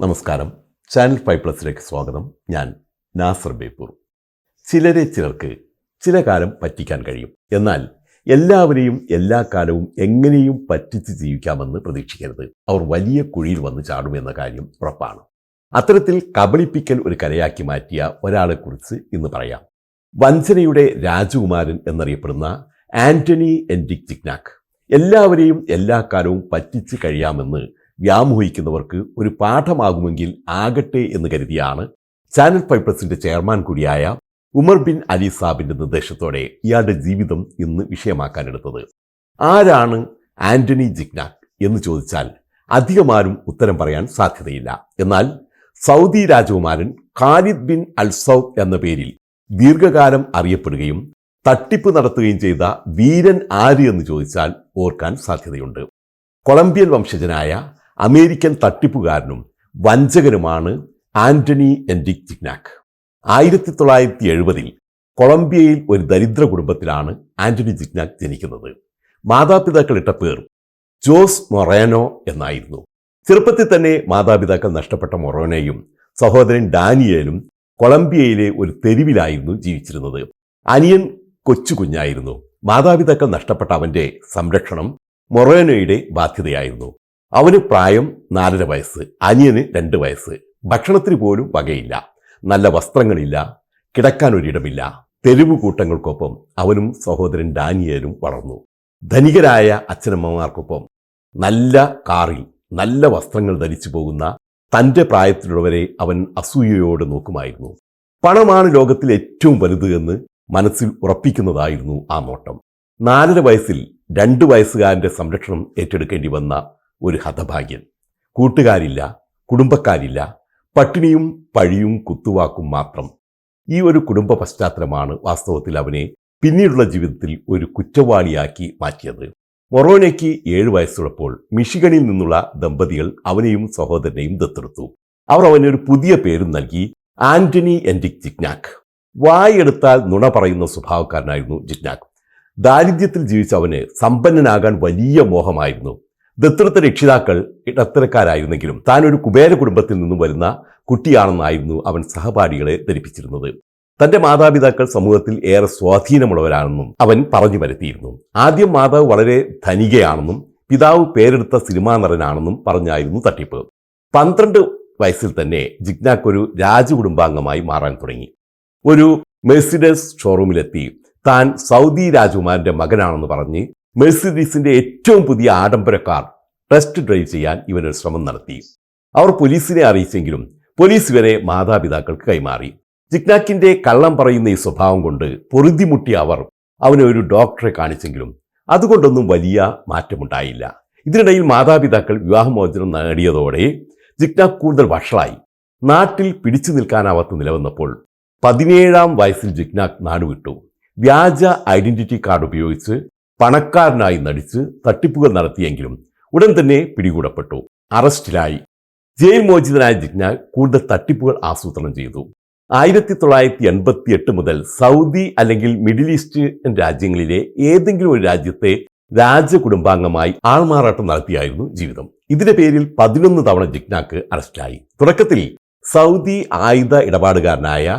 നമസ്കാരം. ചാനൽ 5+ലേക്ക് സ്വാഗതം. ഞാൻ നാസർ ബേപ്പൂർ. ചിലർക്ക് ചില കാലം പറ്റിക്കാൻ കഴിയും. എന്നാൽ എല്ലാവരെയും എല്ലാ കാലവും എങ്ങനെയും പറ്റിച്ച് ജീവിക്കാമെന്ന് പ്രതീക്ഷിക്കരുത്. അവർ വലിയ കുഴിയിൽ വന്ന് ചാടുമെന്ന കാര്യം ഉറപ്പാണ്. അത്തരത്തിൽ കബളിപ്പിക്കൽ ഒരു കലയാക്കി മാറ്റിയ ഒരാളെക്കുറിച്ച് ഇന്ന് പറയാം. വഞ്ചനയുടെ രാജകുമാരൻ എന്നറിയപ്പെടുന്ന ആന്റണി എൻറിക് ജിഗ്നാക്. എല്ലാവരെയും എല്ലാ കാലവും പറ്റിച്ച് കഴിയാമെന്ന് വ്യാമോഹിക്കുന്നവർക്ക് ഒരു പാഠമാകുമെങ്കിൽ ആകട്ടെ എന്ന് കരുതിയാണ് ചാനൽ 5+ന്റെ ചെയർമാൻ കൂടിയായ ഉമർ ബിൻ അലി സാബിന്റെ നിർദ്ദേശത്തോടെ ഇയാളുടെ ജീവിതം ഇന്ന് വിഷയമാക്കാനെടുത്തത്. ആരാണ് ആന്റണി ജിഗ്നാക് എന്ന് ചോദിച്ചാൽ അധികമാരും ഉത്തരം പറയാൻ സാധ്യതയില്ല. എന്നാൽ സൗദി രാജകുമാരൻ ഖാലിദ് ബിൻ അൽ സൗദ് എന്ന പേരിൽ ദീർഘകാലം അറിയപ്പെടുകയും തട്ടിപ്പ് നടത്തുകയും ചെയ്ത വീരൻ ആര് എന്ന് ചോദിച്ചാൽ ഓർക്കാൻ സാധ്യതയുണ്ട്. കൊളംബിയൻ വംശജനായ അമേരിക്കൻ തട്ടിപ്പുകാരനും വഞ്ചകനുമാണ് ആന്റണി എൻറിക് ജിഗ്നാക്. 1970 കൊളംബിയയിൽ ഒരു ദരിദ്ര കുടുംബത്തിലാണ് ആന്റണി ജിഗ്നാക് ജനിക്കുന്നത്. മാതാപിതാക്കൾ ഇട്ട പേർ ജോസ് മൊറേനോ എന്നായിരുന്നു. ചെറുപ്പത്തിൽ തന്നെ മാതാപിതാക്കൾ നഷ്ടപ്പെട്ട മൊറേനോയും സഹോദരൻ ഡാനിയേലും കൊളംബിയയിലെ ഒരു തെരുവിലായിരുന്നു ജീവിച്ചിരുന്നത്. അനിയൻ കൊച്ചു കുഞ്ഞായിരുന്നു. മാതാപിതാക്കൾ നഷ്ടപ്പെട്ട അവന്റെ സംരക്ഷണം മൊറേനോയുടെ ബാധ്യതയായിരുന്നു. അവന് പ്രായം 4.5 വയസ്സ്, അനിയന് 2 വയസ്സ്. ഭക്ഷണത്തിന് പോലും വകയില്ല, നല്ല വസ്ത്രങ്ങളില്ല, കിടക്കാൻ ഒരിടമില്ല. തെരുവ് കൂട്ടങ്ങൾക്കൊപ്പം അവനും സഹോദരൻ ഡാനിയേലും വളർന്നു. ധനികരായ അച്ഛനമ്മമാർക്കൊപ്പം നല്ല കാറിൽ നല്ല വസ്ത്രങ്ങൾ ധരിച്ചു പോകുന്ന തൻ്റെ പ്രായത്തിലുള്ളവരെ അവൻ അസൂയയോടെ നോക്കുമായിരുന്നു. പണമാണ് ലോകത്തിൽ ഏറ്റവും വലുത് എന്ന് മനസ്സിൽ ഉറപ്പിക്കുന്നതായിരുന്നു ആ നോട്ടം. 4.5 വയസ്സിൽ 2 വയസ്സുകാരൻ്റെ സംരക്ഷണം ഏറ്റെടുക്കേണ്ടി വന്ന ഒരു ഹതഭാഗ്യൻ. കൂട്ടുകാരില്ല, കുടുംബക്കാരില്ല, പട്ടിണിയും പഴിയും കുത്തുവാക്കും മാത്രം. ഈ ഒരു കുടുംബ പശ്ചാത്തലമാണ് വാസ്തവത്തിൽ അവനെ പിന്നീടുള്ള ജീവിതത്തിൽ ഒരു കുറ്റവാളിയാക്കി മാറ്റിയത്. മൊറോനയ്ക്ക് 7 വയസ്സുള്ളപ്പോൾ മിഷിഗണിൽ നിന്നുള്ള ദമ്പതികൾ അവനെയും സഹോദരനെയും ദത്തെടുത്തു. അവർ അവന് ഒരു പുതിയ പേരും നൽകി, ആന്റണി എൻറിക് ജിഗ്നാക്. വായെടുത്താൽ നുണ പറയുന്ന സ്വഭാവക്കാരനായിരുന്നു ജിഗ്നാക്. ദാരിദ്ര്യത്തിൽ ജീവിച്ച അവന് സമ്പന്നനാകാൻ വലിയ മോഹമായിരുന്നു. ദത്തെടുത്ത രക്ഷിതാക്കൾ ഇടത്തരക്കാരായിരുന്നെങ്കിലും താൻ ഒരു കുബേര കുടുംബത്തിൽ നിന്നും വരുന്ന കുട്ടിയാണെന്നായിരുന്നു അവൻ സഹപാഠികളെ ധരിപ്പിച്ചിരുന്നത്. തന്റെ മാതാപിതാക്കൾ സമൂഹത്തിൽ ഏറെ സ്വാധീനമുള്ളവരാണെന്നും അവൻ പറഞ്ഞു വരുത്തിയിരുന്നു. ആദ്യം മാതാവ് വളരെ ധനികയാണെന്നും പിതാവ് പേരെടുത്ത സിനിമാ നടനാണെന്നും പറഞ്ഞായിരുന്നു തട്ടിപ്പ്. 12 വയസ്സിൽ തന്നെ ജിഗ്നാക് ഒരു രാജകുടുംബാംഗമായി മാറാൻ തുടങ്ങി. ഒരു മെഴ്സിഡസ് ഷോറൂമിലെത്തി താൻ സൗദി രാജകുമാരന്റെ മകനാണെന്ന് പറഞ്ഞ് മെഴ്സിഡീസിന്റെ ഏറ്റവും പുതിയ ആഡംബര കാർ ടെസ്റ്റ് ഡ്രൈവ് ചെയ്യാൻ ഇവനൊരു ശ്രമം നടത്തി. അവർ പോലീസിനെ അറിയിച്ചെങ്കിലും പോലീസ് ഇവരെ മാതാപിതാക്കൾക്ക് കൈമാറി. ജിഗ്നാക്കിന്റെ കള്ളം പറയുന്ന ഈ സ്വഭാവം കൊണ്ട് പൊറുതിമുട്ടിയ അവർ അവനെ ഒരു ഡോക്ടറെ കാണിച്ചെങ്കിലും അതുകൊണ്ടൊന്നും വലിയ മാറ്റമുണ്ടായില്ല. ഇതിനിടയിൽ മാതാപിതാക്കൾ വിവാഹമോചനം നേടിയതോടെ ജിഗ്നാക് കൂടുതൽ വഷളായി. നാട്ടിൽ പിടിച്ചു നിൽക്കാനാവാത്ത നിലവന്നപ്പോൾ 17-ാം വയസ്സിൽ ജിഗ്നാക് നാടുവിട്ടു. വ്യാജ ഐഡന്റിറ്റി കാർഡ് ഉപയോഗിച്ച് പണക്കാരനായി നടിച്ച് തട്ടിപ്പുകൾ നടത്തിയെങ്കിലും ഉടൻ തന്നെ പിടികൂടപ്പെട്ടു, അറസ്റ്റിലായി. ജയിൽ മോചിതനായ ജിഗ്നാക് കൂടുതൽ തട്ടിപ്പുകൾ ആസൂത്രണം ചെയ്തു. 1988 മുതൽ സൗദി അല്ലെങ്കിൽ മിഡിൽ ഈസ്റ്റ് രാജ്യങ്ങളിലെ ഏതെങ്കിലും ഒരു രാജ്യത്തെ രാജകുടുംബാംഗമായി ആൾമാറാട്ടം നടത്തിയായിരുന്നു ജീവിതം. ഇതിന്റെ പേരിൽ 11 തവണ ജിഗ്നാക് അറസ്റ്റിലായി. തുടക്കത്തിൽ സൗദി ആയുധ ഇടപാടുകാരനായ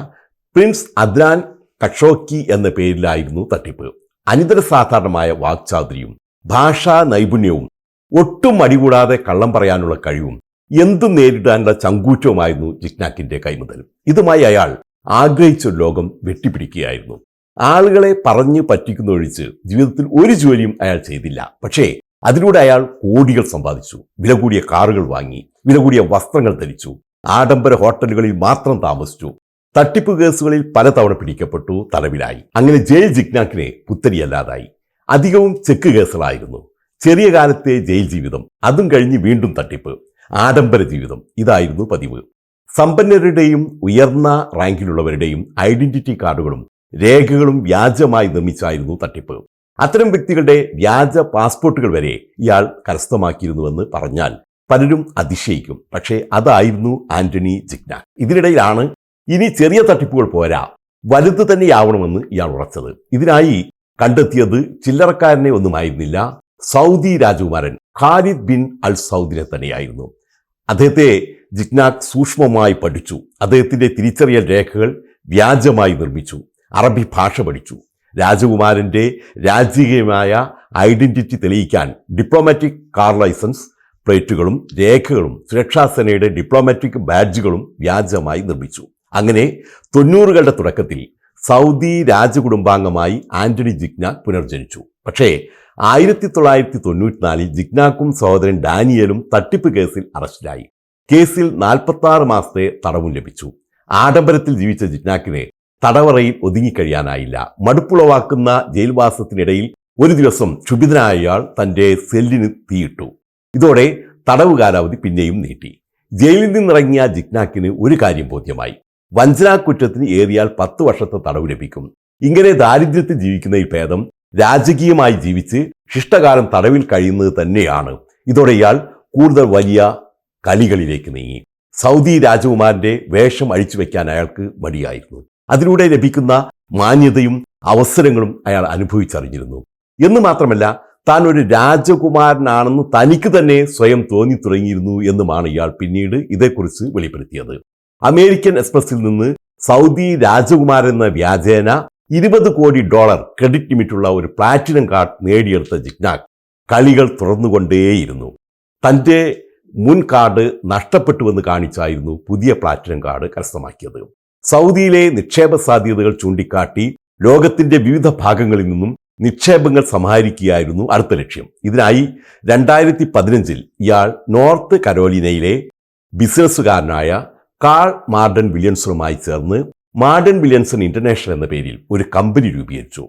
പ്രിൻസ് അദ്നാൻ ഖഷോഗി എന്ന പേരിലായിരുന്നു തട്ടിപ്പ്. അനിതര സാധാരണമായ വാക്ചാതുരിയും ഭാഷാ നൈപുണ്യവും ഒട്ടും മടികൂടാതെ കള്ളം പറയാനുള്ള കഴിവും എന്തും നേരിടാനുള്ള ചങ്കൂറ്റവുമായിരുന്നു ജിഗ്നാക്കിന്റെ കൈമുതൽ. ഇതുമായി അയാൾ ആഗ്രഹിച്ചൊരു ലോകം വെട്ടിപ്പിടിക്കുകയായിരുന്നു. ആളുകളെ പറഞ്ഞു പറ്റിക്കുന്നൊഴിച്ച് ജീവിതത്തിൽ ഒരു ജോലിയും അയാൾ ചെയ്തില്ല. പക്ഷേ അതിലൂടെ അയാൾ കോടികൾ സമ്പാദിച്ചു. വില കൂടിയ കാറുകൾ വാങ്ങി, വില കൂടിയ വസ്ത്രങ്ങൾ ധരിച്ചു, ആഡംബര ഹോട്ടലുകളിൽ മാത്രം താമസിച്ചു. തട്ടിപ്പ് കേസുകളിൽ പലതവണ പിടിക്കപ്പെട്ടു, തടവിലായി. അങ്ങനെ ജയിൽ ജിഗ്നാക്കിനെ പുത്തരിയല്ലാതായി. അധികവും ചെക്ക് കേസുകളായിരുന്നു. ചെറിയ കാലത്തെ ജയിൽ ജീവിതം, അതും കഴിഞ്ഞ് വീണ്ടും തട്ടിപ്പ്, ആഡംബര ജീവിതം, ഇതായിരുന്നു പതിവ്. സമ്പന്നരുടെയും ഉയർന്ന റാങ്കിലുള്ളവരുടെയും ഐഡന്റിറ്റി കാർഡുകളും രേഖകളും വ്യാജമായി നിർമ്മിച്ചായിരുന്നു തട്ടിപ്പ്. അത്തരം വ്യക്തികളുടെ വ്യാജ പാസ്പോർട്ടുകൾ വരെ ഇയാൾ കരസ്ഥമാക്കിയിരുന്നുവെന്ന് പറഞ്ഞാൽ പലരും അതിശയിക്കും. പക്ഷേ അതായിരുന്നു ആന്റണി ജിഗ്നാക്. ഇതിനിടയിലാണ് ഇനി ചെറിയ തട്ടിപ്പുകൾ പോരാ, വലുത് തന്നെയാവണമെന്ന് ഇയാൾ ഉറച്ചത്. ഇതിനായി കണ്ടെത്തിയത് ചില്ലറക്കാരനെ ഒന്നുമായിരുന്നില്ല, സൗദി രാജകുമാരൻ ഖാലിദ് ബിൻ അൽ സൗദിനെ തന്നെയായിരുന്നു. അദ്ദേഹത്തെ ജിഗ്നാക് സൂക്ഷ്മമായി പഠിച്ചു. അദ്ദേഹത്തിന്റെ തിരിച്ചറിയൽ രേഖകൾ വ്യാജമായി നിർമ്മിച്ചു. അറബി ഭാഷ പഠിച്ചു. രാജകുമാരന്റെ രാജകീയമായ ഐഡന്റിറ്റി തെളിയിക്കാൻ ഡിപ്ലോമാറ്റിക് കാർ ലൈസൻസ് പ്ലേറ്റുകളും രേഖകളും സുരക്ഷാസേനയുടെ ഡിപ്ലോമാറ്റിക് ബാഡ്ജുകളും വ്യാജമായി നിർമ്മിച്ചു. അങ്ങനെ 90കളുടെ തുടക്കത്തിൽ സൗദി രാജകുടുംബാംഗമായി ആന്റണി ജിഗ്നാക് പുനർജനിച്ചു. പക്ഷേ 1994 ജിഗ്നാക്കും സഹോദരൻ ഡാനിയലും തട്ടിപ്പ് കേസിൽ അറസ്റ്റിലായി. കേസിൽ 46 മാസത്തെ തടവും ലഭിച്ചു. ആഡംബരത്തിൽ ജീവിച്ച ജിഗ്നാക്കിനെ തടവറയിൽ ഒതുങ്ങിക്കഴിയാനായില്ല. മടുപ്പുളവാക്കുന്ന ജയിൽവാസത്തിനിടയിൽ ഒരു ദിവസം ക്ഷുഭിതനായ അയാൾ തന്റെ സെല്ലിന് തീയിട്ടു. ഇതോടെ തടവ് കാലാവധി പിന്നെയും നീട്ടി. ജയിലിൽ നിന്നിറങ്ങിയ ജിഗ്നാക്കിന് ഒരു കാര്യം ബോധ്യമായി: വഞ്ചനാക്കുറ്റത്തിന് ഏറിയാൽ 10 വർഷത്തെ തടവ് ലഭിക്കും. ഇങ്ങനെ ദാരിദ്ര്യത്തിൽ ജീവിക്കുന്നതിൽ ഭേദം രാജകീയമായി ജീവിച്ച് ശിഷ്ടകാലം തടവിൽ കഴിയുന്നത് തന്നെയാണ്. ഇതോടെ ഇയാൾ കൂടുതൽ വലിയ കളികളിലേക്ക് നീങ്ങി. സൗദി രാജകുമാരന്റെ വേഷം അഴിച്ചു വെക്കാൻ അയാൾക്ക് മടിയായിരുന്നു. അതിലൂടെ ലഭിക്കുന്ന മാന്യതയും അവസരങ്ങളും അയാൾ അനുഭവിച്ചറിഞ്ഞിരുന്നു. എന്ന് മാത്രമല്ല, താൻ ഒരു രാജകുമാരനാണെന്ന് തനിക്ക് തന്നെ സ്വയം തോന്നി തുടങ്ങിയിരുന്നു എന്നുമാണ് ഇയാൾ പിന്നീട് ഇതേക്കുറിച്ച് വെളിപ്പെടുത്തിയത്. അമേരിക്കൻ എക്സ്പ്രസിൽ നിന്ന് സൗദി രാജകുമാരൻ എന്ന വ്യാജേന $20 കോടി ക്രെഡിറ്റ് ലിമിറ്റുള്ള ഒരു പ്ലാറ്റിനം കാർഡ് നേടിയെടുത്ത ജിഗ്നാക് കളികൾ തുറന്നുകൊണ്ടേയിരുന്നു. തന്റെ മുൻ കാർഡ് നഷ്ടപ്പെട്ടുവെന്ന് കാണിച്ചായിരുന്നു പുതിയ പ്ലാറ്റിനം കാർഡ് കരസ്ഥമാക്കിയത്. സൗദിയിലെ നിക്ഷേപ സാധ്യതകൾ ചൂണ്ടിക്കാട്ടി ലോകത്തിന്റെ വിവിധ ഭാഗങ്ങളിൽ നിന്നും നിക്ഷേപങ്ങൾ സമാഹരിക്കുകയായിരുന്നു അടുത്ത ലക്ഷ്യം. ഇതിനായി 2015 ഇയാൾ നോർത്ത് കരോലിനയിലെ ബിസിനസ്സുകാരനായ കാൾ മാർഡൻ വില്യംസണുമായി ചേർന്ന് മാർഡൻ വില്യംസൺ ഇന്റർനാഷണൽ എന്ന പേരിൽ ഒരു കമ്പനി രൂപീകരിച്ചു.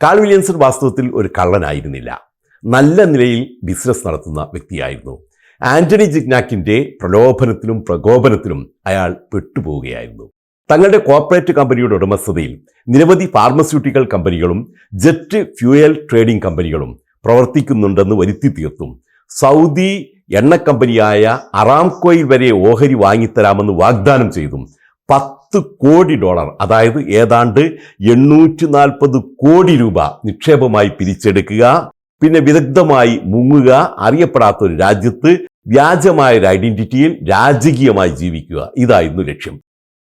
കാൾ വില്യംസൺ വാസ്തവത്തിൽ ഒരു കള്ളനായിരുന്നില്ല. നല്ല നിലയിൽ ബിസിനസ് നടത്തുന്ന വ്യക്തിയായിരുന്നു. ആന്റണി ജിഗ്നാക്കിന്റെ പ്രലോഭനത്തിലും പ്രകോപനത്തിലും അയാൾ പെട്ടുപോവുകയായിരുന്നു. തങ്ങളുടെ കോർപ്പറേറ്റ് കമ്പനിയുടെ ഉടമസ്ഥതയിൽ നിരവധി ഫാർമസ്യൂട്ടിക്കൽ കമ്പനികളും ജെറ്റ് ഫ്യൂയൽ ട്രേഡിംഗ് കമ്പനികളും പ്രവർത്തിക്കുന്നുണ്ടെന്ന് വരുത്തി തീർത്തും സൗദി എണ്ണ കമ്പനിയായ അറാംകോയിൽ വരെ ഓഹരി വാങ്ങിത്തരാമെന്ന് വാഗ്ദാനം ചെയ്തും $10 കോടി, അതായത് ഏതാണ്ട് 840 കോടി രൂപ നിക്ഷേപമായി പിരിച്ചെടുക്കുക, പിന്നെ വിദഗ്ധമായി മുങ്ങുക, അറിയപ്പെടാത്ത ഒരു രാജ്യത്ത് വ്യാജമായ ഒരു ഐഡന്റിറ്റിയിൽ രാജകീയമായി ജീവിക്കുക, ഇതായിരുന്നു ലക്ഷ്യം.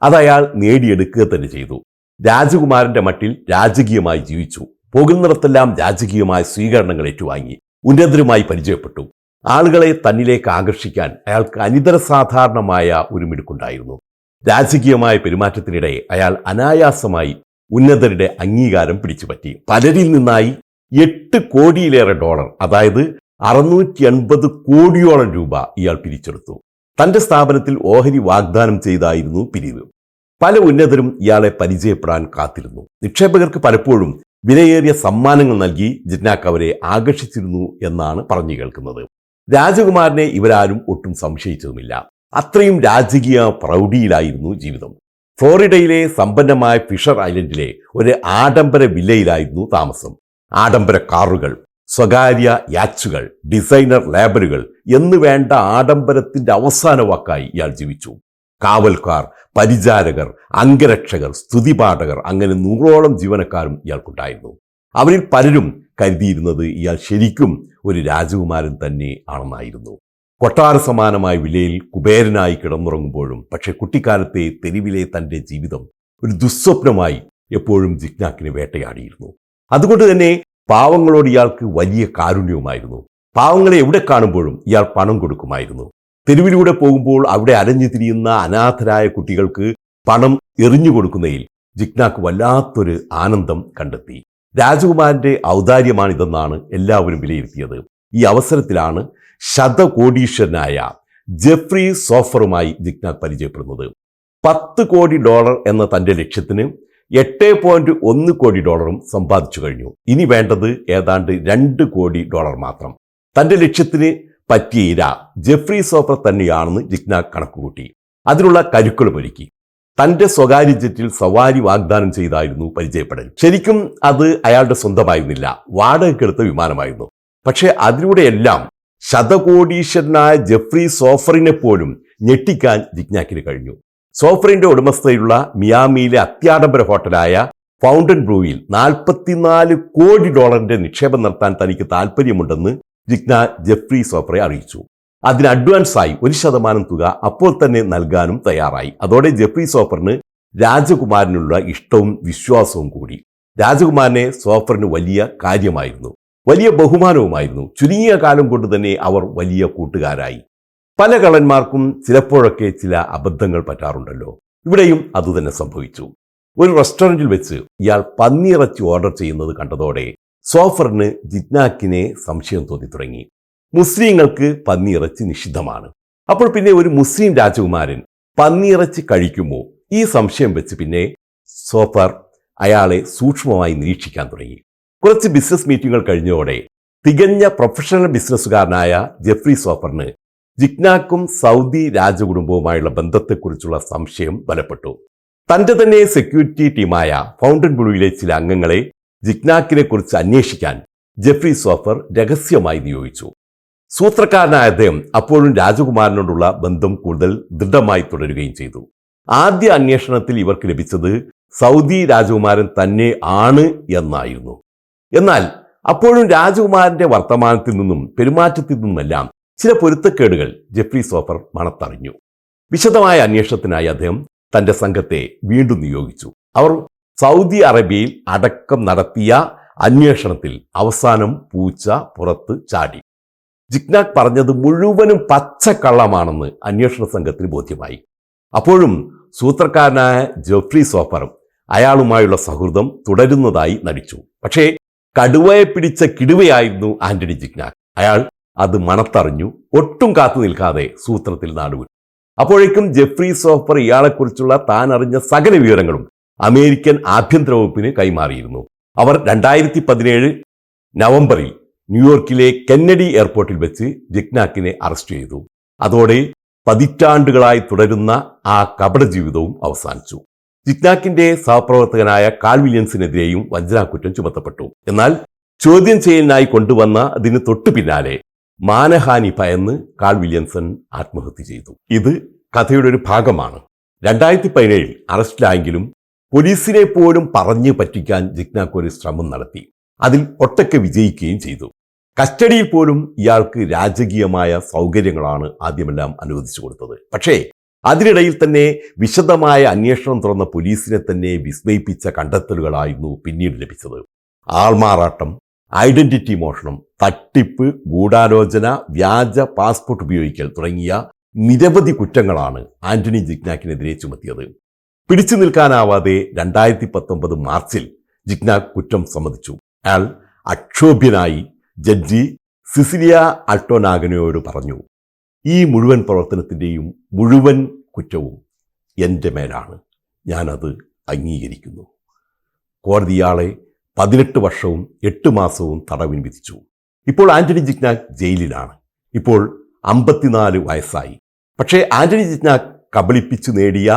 അതയാൾ നേടിയെടുക്കുക തന്നെ ചെയ്തു. രാജകുമാരന്റെ മട്ടിൽ രാജകീയമായി ജീവിച്ചു. പോകുന്നിടത്തെല്ലാം രാജകീയമായ സ്വീകരണങ്ങൾ ഏറ്റുവാങ്ങി. ഉന്നതരുമായി പരിചയപ്പെട്ടു. ആളുകളെ തന്നിലേക്ക് ആകർഷിക്കാൻ അയാൾക്ക് അനിതര സാധാരണമായ ഒരു മിടുക്കുണ്ടായിരുന്നു. രാജകീയമായ പെരുമാറ്റത്തിനിടെ അയാൾ അനായാസമായി ഉന്നതരുടെ അംഗീകാരം പിടിച്ചുപറ്റി. പലരിൽ നിന്നായി $8 കോടിയിലേറെ, അതായത് 680 കോടിയോളം രൂപ ഇയാൾ പിരിച്ചെടുത്തു. തന്റെ സ്ഥാപനത്തിൽ ഓഹരി വാഗ്ദാനം ചെയ്തായിരുന്നു പിരിവ്. പല ഉന്നതരും ഇയാളെ പരിചയപ്പെടാൻ കാത്തിരുന്നു. നിക്ഷേപകർക്ക് പലപ്പോഴും വിലയേറിയ സമ്മാനങ്ങൾ നൽകി ജിഗ്നാക് അവരെ ആകർഷിച്ചിരുന്നു എന്നാണ് പറഞ്ഞു കേൾക്കുന്നത്. രാജകുമാരനെ ഇവരാരും ഒട്ടും സംശയിച്ചതുമില്ല. അത്രയും രാജകീയ പ്രൗഢിയിലായിരുന്നു ജീവിതം. ഫ്ലോറിഡയിലെ സമ്പന്നമായ ഫിഷർ ഐലൻഡിലെ ഒരു ആഡംബര വില്ലയിലായിരുന്നു താമസം. ആഡംബര കാറുകൾ, സ്വകാര്യ യാച്ചുകൾ, ഡിസൈനർ ലേബലുകൾ എന്നു വേണ്ട ആഡംബരത്തിന്റെ അവസാന വാക്കായി ഇയാൾ ജീവിച്ചു. കാവൽക്കാർ, പരിചാരകർ, അംഗരക്ഷകർ, സ്തുതിപാഠകർ, അങ്ങനെ 100ഓളം ജീവനക്കാരും ഇയാൾക്കുണ്ടായിരുന്നു. അവരിൽ പലരും കരുതിയിരുന്നത് ഇയാൾ ശരിക്കും ഒരു രാജകുമാരൻ തന്നെ ആണെന്നായിരുന്നു. കൊട്ടാര സമാനമായ വിലയിൽ കുബേരനായി കിടന്നുറങ്ങുമ്പോഴും പക്ഷെ കുട്ടിക്കാലത്തെ തെരുവിലെ തന്റെ ജീവിതം ഒരു ദുസ്വപ്നമായി എപ്പോഴും ജിഗ്നാക്കിനെ വേട്ടയാടിയിരുന്നു. അതുകൊണ്ട് തന്നെ പാവങ്ങളോട് ഇയാൾക്ക് വലിയ കാരുണ്യവുമായിരുന്നു. പാവങ്ങളെ എവിടെ കാണുമ്പോഴും ഇയാൾ പണം കൊടുക്കുമായിരുന്നു. തെരുവിലൂടെ പോകുമ്പോൾ അവിടെ അലഞ്ഞു തിരിയുന്ന അനാഥരായ കുട്ടികൾക്ക് പണം എറിഞ്ഞു കൊടുക്കുന്നതിൽ ജിഗ്നാക്ക് വല്ലാത്തൊരു ആനന്ദം കണ്ടെത്തി. രാജകുമാരന്റെ ഔദാര്യമാണിതെന്നാണ് എല്ലാവരും വിലയിരുത്തിയത്. ഈ അവസരത്തിലാണ് ശതകോടീശ്വരനായ ജെഫ്രി സോഫറുമായി ജിഗ്നാക് പരിചയപ്പെടുന്നത്. $10 കോടി എന്ന തന്റെ ലക്ഷ്യത്തിന് $8.1 കോടി സമ്പാദിച്ചു കഴിഞ്ഞു. ഇനി വേണ്ടത് ഏതാണ്ട് $2 കോടി മാത്രം. തന്റെ ലക്ഷ്യത്തിന് പറ്റിയ ഇര ജെഫ്രി സോഫർ തന്നെയാണെന്ന് ജിഗ്നാക് കണക്കുകൂട്ടി. അതിനുള്ള കരുക്കളും ഒരുക്കി. തന്റെ സ്വകാര്യ ജെറ്റിൽ സവാരി വാഗ്ദാനം ചെയ്തായിരുന്നു പരിചയപ്പെടൽ. ശരിക്കും അത് അയാളുടെ സ്വന്തമായിരുന്നില്ല, വാടകയ്ക്കെടുത്ത വിമാനമായിരുന്നു. പക്ഷെ അതിലൂടെയെല്ലാം ശതകോടീശ്വരനായ ജെഫ്രി സോഫറിനെ പോലും ഞെട്ടിക്കാൻ ജിഗ്നാക്കിന് കഴിഞ്ഞു. സോഫറിന്റെ ഉടമസ്ഥതയിലുള്ള മിയാമിയിലെ അത്യാഡംബര ഹോട്ടലായ ഫൗണ്ടൻ ബ്രൂയിൽ $44 കോടി നിക്ഷേപം നടത്താൻ തനിക്ക് താല്പര്യമുണ്ടെന്ന് ജിഗ്നാക് ജെഫ്രി സോഫറെ അറിയിച്ചു. അതിന് അഡ്വാൻസായി 1% തുക അപ്പോൾ തന്നെ നൽകാനും തയ്യാറായി. അതോടെ ജെഫ്രി സോഫറിന് രാജകുമാരനുള്ള ഇഷ്ടവും വിശ്വാസവും കൂടി. രാജകുമാരനെ സോഫറിന് വലിയ കാര്യമായിരുന്നു, വലിയ ബഹുമാനവുമായിരുന്നു. ചുരുങ്ങിയ കാലം കൊണ്ട് തന്നെ അവർ വലിയ കൂട്ടുകാരായി. പല കള്ളന്മാർക്കും ചിലപ്പോഴൊക്കെ ചില അബദ്ധങ്ങൾ പറ്റാറുണ്ടല്ലോ. ഇവിടെയും അതുതന്നെ സംഭവിച്ചു. ഒരു റെസ്റ്റോറൻറ്റിൽ വെച്ച് ഇയാൾ പന്നിയിറച്ചി ഓർഡർ ചെയ്യുന്നത് കണ്ടതോടെ സോഫറിന് ജിഗ്നാക്കിനെ സംശയം തോന്നി തുടങ്ങി. മുസ്ലിങ്ങൾക്ക് പന്നിയിറച്ചി നിഷിദ്ധമാണ്. അപ്പോൾ പിന്നെ ഒരു മുസ്ലിം രാജകുമാരൻ പന്നിയിറച്ചി കഴിക്കുമോ? ഈ സംശയം വെച്ച് പിന്നെ സോഫർ അയാളെ സൂക്ഷ്മമായി നിരീക്ഷിക്കാൻ തുടങ്ങി. കുറച്ച് ബിസിനസ് മീറ്റിങ്ങുകൾ കഴിഞ്ഞതോടെ തികഞ്ഞ പ്രൊഫഷണൽ ബിസിനസ്സുകാരനായ ജെഫ്രി സോഫറിന് ജിഗ്നാക്കും സൗദി രാജകുടുംബവുമായുള്ള ബന്ധത്തെക്കുറിച്ചുള്ള സംശയം ബലപ്പെട്ടു. തന്റെ തന്നെ സെക്യൂരിറ്റി ടീമായ ഫൗണ്ടൻ ബ്ലൂയിലെ ചില അംഗങ്ങളെ ജിഗ്നാക്കിനെ കുറിച്ച് അന്വേഷിക്കാൻ ജെഫ്രി സോഫർ രഹസ്യമായി നിയോഗിച്ചു. സൂത്രക്കാരനായ അദ്ദേഹം അപ്പോഴും രാജകുമാരനോടുള്ള ബന്ധം കൂടുതൽ ദൃഢമായി തുടരുകയും ചെയ്തു. ആദ്യ അന്വേഷണത്തിൽ ഇവർക്ക് ലഭിച്ചത് സൗദി രാജകുമാരൻ തന്നെ ആണ് എന്നായിരുന്നു. എന്നാൽ അപ്പോഴും രാജകുമാരന്റെ വർത്തമാനത്തിൽ നിന്നും പെരുമാറ്റത്തിൽ നിന്നുമെല്ലാം ചില പൊരുത്തക്കേടുകൾ ജെഫ്രി സോഫർ മണത്തറിഞ്ഞു. വിശദമായ അന്വേഷണത്തിനായി അദ്ദേഹം തന്റെ സംഘത്തെ വീണ്ടും നിയോഗിച്ചു. അവർ സൗദി അറേബ്യയിൽ അടക്കം നടത്തിയ അന്വേഷണത്തിൽ അവസാനം പൂച്ച പുറത്ത് ചാടി. ജിഗ്നാക്ക് പറഞ്ഞത് മുഴുവനും പച്ചക്കള്ളമാണെന്ന് അന്വേഷണ സംഘത്തിന് ബോധ്യമായി. അപ്പോഴും സൂത്രക്കാരനായ ജെഫ്രി സോഫർ അയാളുമായുള്ള സൗഹൃദം തുടരുന്നതായി നടിച്ചു. പക്ഷേ കടുവയെ പിടിച്ച കിടുവയായിരുന്നു ആന്റണി ജിഗ്നാക്ക്. അയാൾ അത് മണത്തറിഞ്ഞു. ഒട്ടും കാത്തു നിൽക്കാതെ സൂത്രത്തിൽ നാടുവിട്ടു. അപ്പോഴേക്കും ജെഫ്രി സോഫർ ഇയാളെക്കുറിച്ചുള്ള താൻ അറിഞ്ഞ സകല വിവരങ്ങളും അമേരിക്കൻ ആഭ്യന്തര വകുപ്പിന് കൈമാറിയിരുന്നു. അവർ 2017 നവംബറിൽ ന്യൂയോർക്കിലെ കെന്നഡി എയർപോർട്ടിൽ വെച്ച് ജിഗ്നാക്കിനെ അറസ്റ്റ് ചെയ്തു. അതോടെ പതിറ്റാണ്ടുകളായി തുടരുന്ന ആ കപട ജീവിതവും അവസാനിച്ചു. ജിഗ്നാക്കിന്റെ സഹപ്രവർത്തകനായ കാൾ വില്യംസിനെതിരെയും വഞ്ചനാക്കുറ്റം ചുമത്തപ്പെട്ടു. എന്നാൽ ചോദ്യം ചെയ്യലിനായി കൊണ്ടുവന്ന അതിന് തൊട്ടു പിന്നാലെ മാനഹാനി ഭയന്ന് കാൾ വില്യംസൺ ആത്മഹത്യ ചെയ്തു. ഇത് കഥയുടെ ഒരു ഭാഗമാണ്. 2017 അറസ്റ്റിലായെങ്കിലും പോലീസിനെ പോലും പറഞ്ഞു പറ്റിക്കാൻ ജിഗ്നാക്ക് ഒരു ശ്രമം നടത്തി. അതിൽ ഒട്ടൊക്കെ വിജയിക്കുകയും ചെയ്തു. കസ്റ്റഡിയിൽ പോലും ഇയാൾക്ക് രാജകീയമായ സൗകര്യങ്ങളാണ് ആദ്യമെല്ലാം അനുവദിച്ചു കൊടുത്തത്. പക്ഷേ അതിനിടയിൽ തന്നെ വിശദമായ അന്വേഷണം തുറന്ന പോലീസിനെ തന്നെ വിസ്മയിപ്പിച്ച കണ്ടെത്തലുകളായിരുന്നു പിന്നീട് ലഭിച്ചത്. ആൾമാറാട്ടം, ഐഡന്റിറ്റി മോഷണം, തട്ടിപ്പ്, ഗൂഢാലോചന, വ്യാജ പാസ്പോർട്ട് ഉപയോഗിക്കൽ തുടങ്ങിയ നിരവധി കുറ്റങ്ങളാണ് ആന്റണി ജിഗ്നാക്കിനെതിരെ ചുമത്തിയത്. പിടിച്ചു നിൽക്കാനാവാതെ 2019 മാർച്ചിൽ ജിഗ്നാക്ക് കുറ്റം സമ്മതിച്ചു. അയാൾ അക്ഷോഭ്യനായി ജഡ്ജി സിസിലിയ അൾട്ടോനാഗനോട് പറഞ്ഞു, ഈ മുഴുവൻ പ്രവർത്തനത്തിൻ്റെയും മുഴുവൻ കുറ്റവും എൻ്റെ മേലാണ്, ഞാനത് അംഗീകരിക്കുന്നു. കോടതി ഇയാളെ 18 വർഷവും 8 മാസവും തടവിന് വിധിച്ചു. ഇപ്പോൾ ആന്റണി ജിഗ്നാക്ക് ജയിലിലാണ്. ഇപ്പോൾ 54 വയസ്സായി. പക്ഷേ ആന്റണി ജിഗ്നാക്ക് കബളിപ്പിച്ചു നേടിയ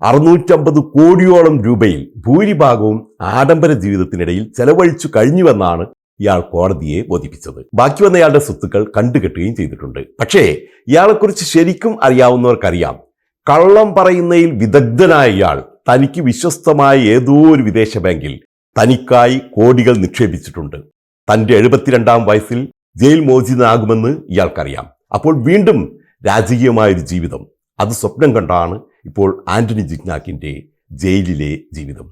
650 കോടിയോളം രൂപയിൽ ഭൂരിഭാഗവും ആഡംബര ജീവിതത്തിനിടയിൽ ചെലവഴിച്ചു കഴിഞ്ഞുവെന്നാണ് ഇയാൾ കോടതിയെ ബോധിപ്പിച്ചത്. ബാക്കി വന്ന ഇയാളുടെ സ്വത്തുക്കൾ കണ്ടുകെട്ടുകയും ചെയ്തിട്ടുണ്ട്. പക്ഷേ ഇയാളെക്കുറിച്ച് ശരിക്കും അറിയാവുന്നവർക്കറിയാം, കള്ളം പറയുന്നതിൽ വിദഗ്ധനായ ഇയാൾ തനിക്ക് വിശ്വസ്തമായ ഏതോ ഒരു വിദേശ ബാങ്കിൽ തനിക്കായി കോടികൾ നിക്ഷേപിച്ചിട്ടുണ്ട്. തൻ്റെ 72ാം വയസ്സിൽ ജയിൽ മോചിതനാകുമെന്ന് ഇയാൾക്കറിയാം. അപ്പോൾ വീണ്ടും രാജകീയമായൊരു ജീവിതം, അത് സ്വപ്നം കണ്ടാണ് ഇപ്പോൾ ആന്റണി ജിഗ്നാക്കിന്റെ ജയിലിലെ ജീവിതം.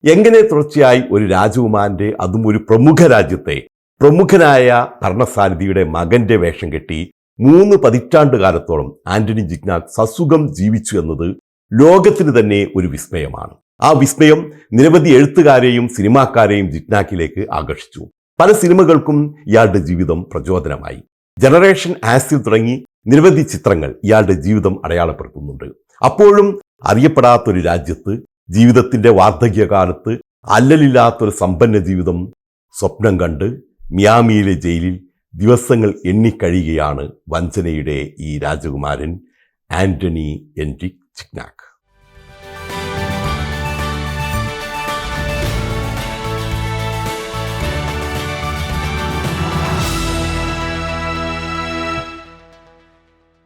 എങ്ങനെ തുടർച്ചയായി ഒരു രാജകുമാരന്റെ, അതും ഒരു പ്രമുഖ രാജ്യത്തെ പ്രമുഖനായ ഭരണസാരഥിയുടെ മകന്റെ വേഷം കെട്ടി 3 പതിറ്റാണ്ട് കാലത്തോളം ആന്റണി ജിഗ്നാക്ക് സസുഖം ജീവിച്ചു എന്നത് ലോകത്തിന് തന്നെ ഒരു വിസ്മയമാണ്. ആ വിസ്മയം നിരവധി എഴുത്തുകാരെയും സിനിമാക്കാരെയും ജിഗ്നാക്കിലേക്ക് ആകർഷിച്ചു. പല സിനിമകൾക്കും ഇയാളുടെ ജീവിതം പ്രചോദനമായി. ജനറേഷൻ ആസിൽ തുടങ്ങി നിരവധി ചിത്രങ്ങൾ ഇയാളുടെ ജീവിതം അടയാളപ്പെടുത്തുന്നുണ്ട്. അപ്പോഴും അറിയപ്പെടാത്തൊരു രാജ്യത്ത് ജീവിതത്തിന്റെ വാർദ്ധക്യകാലത്ത് അല്ലലില്ലാത്തൊരു സമ്പന്ന ജീവിതം സ്വപ്നം കണ്ട് മിയാമിയിലെ ജയിലിൽ ദിവസങ്ങൾ എണ്ണിക്കഴിയുകയാണ് വഞ്ചനയുടെ ഈ രാജകുമാരൻ ആന്റണി എൻറിക് ജിഗ്നാക്ക്.